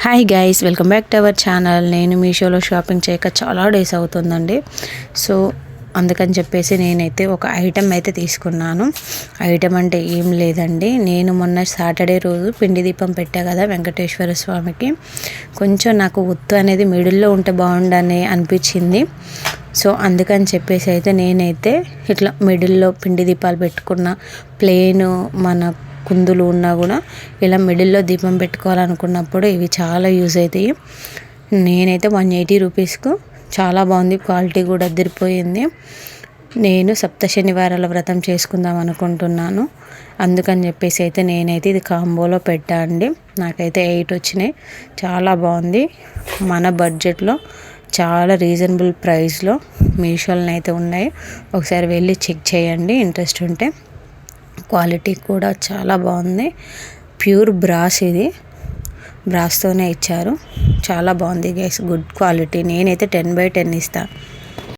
Hi guys, welcome back to our channel. నేను మీషోలో shopping చేయక చాలా డేస్ అవుతుందండి. సో అందుకని చెప్పేసి నేనైతే ఒక ఐటెం అయితే తీసుకున్నాను. ఐటెం అంటే ఏం లేదండి, నేను మొన్న సాటర్డే రోజు పిండి దీపం పెట్టా కదా వెంకటేశ్వర స్వామికి. కొంచెం నాకు ఒత్తు అనేది మిడిల్లో ఉంటే బాగుండని అనిపించింది. సో అందుకని చెప్పేసి అయితే నేనైతే ఇట్లా మిడిల్లో పిండి దీపాలు పెట్టుకున్న ప్లెయిన్ మన కుందులు ఉన్నా కూడా ఇలా మిడిల్లో దీపం పెట్టుకోవాలనుకున్నప్పుడు ఇవి చాలా యూజ్ అవుతాయి. నేనైతే 180 రూపీస్కు చాలా బాగుంది, క్వాలిటీ కూడా అదిరిపోయింది. నేను సప్త శనివారాల వ్రతం చేసుకుందాం అనుకుంటున్నాను. అందుకని చెప్పేసి అయితే నేనైతే ఇది కాంబోలో పెట్టా అండి. నాకైతే 8 వచ్చినాయి. చాలా బాగుంది, మన బడ్జెట్లో చాలా రీజనబుల్ ప్రైస్లో మీషోలో అయితే ఉన్నాయి. ఒకసారి వెళ్ళి చెక్ చేయండి ఇంట్రెస్ట్ ఉంటే. క్వాలిటీ కూడా చాలా బాగుంది. ప్యూర్ బ్రాస్, ఇది బ్రాస్తోనే ఇచ్చారు. చాలా బాగుంది గైస్, గుడ్ క్వాలిటీ. నేనైతే 10/10 ఇస్తాను.